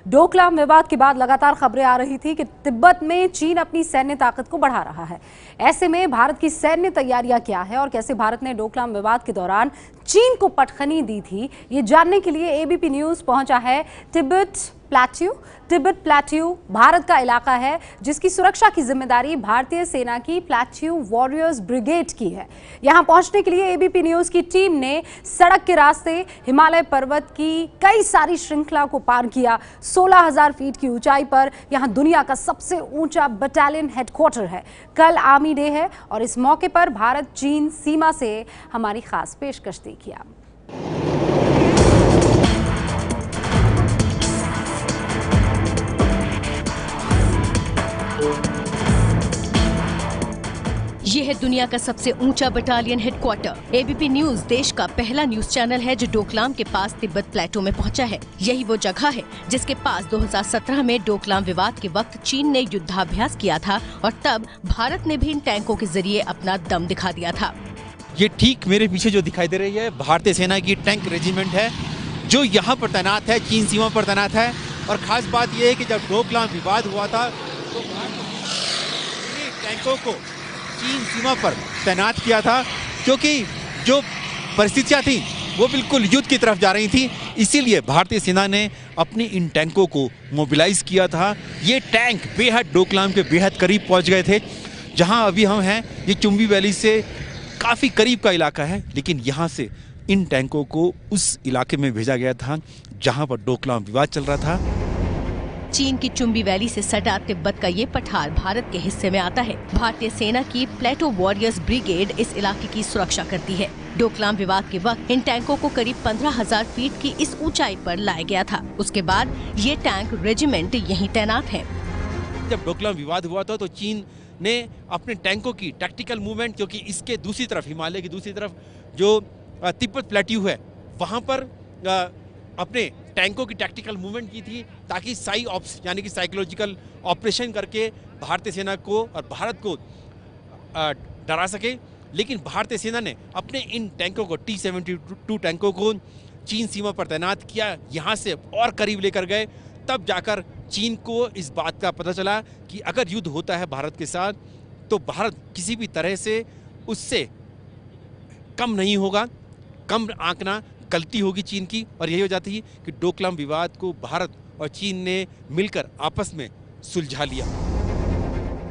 डोकलाम विवाद के बाद लगातार खबरें आ रही थी कि तिब्बत में चीन अपनी सैन्य ताकत को बढ़ा रहा है। ऐसे में भारत की सैन्य तैयारियां क्या है और कैसे भारत ने डोकलाम विवाद के दौरान चीन को पटखनी दी थी, ये जानने के लिए एबीपी न्यूज पहुंचा है तिब्बत प्लेट्यू। तिब्बत प्लेट्यू भारत का इलाका है जिसकी सुरक्षा की जिम्मेदारी भारतीय सेना की प्लेट्यू वॉरियर्स ब्रिगेड की है। यहां पहुंचने के लिए एबीपी न्यूज की टीम ने सड़क के रास्ते हिमालय पर्वत की कई सारी श्रृंखला को पार किया। 16,000 फीट की ऊंचाई पर यहां दुनिया का सबसे ऊंचा बटालियन हेडक्वार्टर है। कल आर्मी डे है और इस मौके पर भारत चीन सीमा से हमारी खास पेशकश देखिए। ये है दुनिया का सबसे ऊंचा बटालियन हेडक्वार्टर। एबीपी न्यूज देश का पहला न्यूज चैनल है जो डोकलाम के पास तिब्बत प्लेटो में पहुंचा है। यही वो जगह है जिसके पास 2017 में डोकलाम विवाद के वक्त चीन ने युद्धाभ्यास किया था और तब भारत ने भी इन टैंकों के जरिए अपना दम दिखा दिया था। ये ठीक मेरे पीछे जो दिखाई दे रही है भारतीय सेना की टैंक रेजिमेंट है जो यहाँ पर तैनात है, चीन सीमा पर तैनात है। और खास बात यह है कि जब डोकलाम विवाद हुआ था तो टैंकों को चीन सीमा पर तैनात किया था क्योंकि जो परिस्थितियां थी वो बिल्कुल युद्ध की तरफ जा रही थी। इसीलिए भारतीय सेना ने अपनी इन टैंकों को मोबिलाइज किया था। ये टैंक बेहद डोकलाम के बेहद करीब पहुंच गए थे। जहां अभी हम हैं ये चुंबी वैली से काफ़ी करीब का इलाका है, लेकिन यहाँ से इन टैंकों को उस इलाके में भेजा गया था जहाँ पर डोकलाम विवाद चल रहा था। चीन की चुंबी वैली से सटा तिब्बत का ये पठार भारत के हिस्से में आता है। भारतीय सेना की प्लेटो वॉरियर्स ब्रिगेड इस इलाके की सुरक्षा करती है। डोकलाम विवाद के वक्त इन टैंकों को करीब 15,000 फीट की इस ऊंचाई पर लाया गया था। उसके बाद ये टैंक रेजिमेंट यहीं तैनात है। जब डोकलाम विवाद हुआ था तो चीन ने अपने टैंकों की टैक्टिकल मूवमेंट, क्योंकि इसके दूसरी तरफ हिमालय की दूसरी तरफ जो तिब्बत प्लेट्यू है वहाँ पर अपने टैंकों की टैक्टिकल मूवमेंट की थी ताकि साई ऑप्स यानी कि साइकोलॉजिकल ऑपरेशन करके भारतीय सेना को और भारत को डरा सके। लेकिन भारतीय सेना ने अपने इन टैंकों को T-72 टैंकों को चीन सीमा पर तैनात किया, यहाँ से और करीब लेकर गए। तब जाकर चीन को इस बात का पता चला कि अगर युद्ध होता है भारत के साथ तो भारत किसी भी तरह से उससे कम नहीं होगा। कम आंकना गलती होगी चीन की और यही हो जाती है कि डोकलाम विवाद को भारत और चीन ने मिलकर आपस में सुलझा लिया।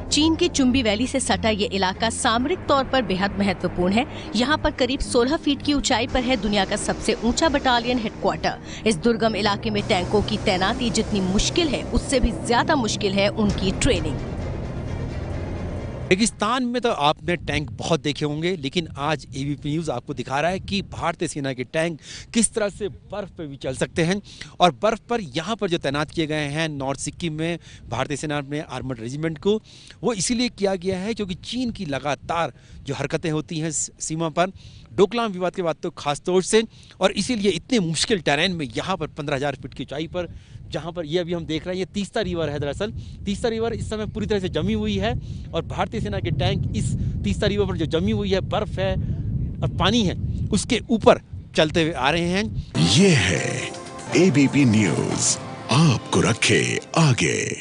चीन की चुंबी वैली से सटा ये इलाका सामरिक तौर पर बेहद महत्वपूर्ण है। यहाँ पर करीब 16 फीट की ऊंचाई पर है दुनिया का सबसे ऊंचा बटालियन हेडक्वार्टर। इस दुर्गम इलाके में टैंकों की तैनाती जितनी मुश्किल है उससे भी ज्यादा मुश्किल है उनकी ट्रेनिंग। रेगिस्तान में तो आपने टैंक बहुत देखे होंगे, लेकिन आज एबीपी न्यूज़ आपको दिखा रहा है कि भारतीय सेना के टैंक किस तरह से बर्फ़ पे भी चल सकते हैं। और बर्फ़ पर यहाँ पर जो तैनात किए गए हैं नॉर्थ सिक्किम में भारतीय सेना में आर्मर्ड रेजिमेंट को, वो इसीलिए किया गया है क्योंकि चीन की लगातार जो हरकतें होती हैं सीमा पर डोकलाम विवाद के बाद तो खास तौर से, और इसीलिए इतने मुश्किल टेरेन में यहाँ पर 15,000 फीट की ऊंचाई पर जहाँ पर ये अभी हम देख रहे हैं ये तीस्ता रिवर है। दरअसल तीस्ता रिवर इस समय पूरी तरह से जमी हुई है और भारतीय सेना के टैंक इस तीस्ता रिवर पर जो जमी हुई है बर्फ है और पानी है उसके ऊपर चलते हुए आ रहे हैं। ये है एबीपी न्यूज़, आपको रखे आगे।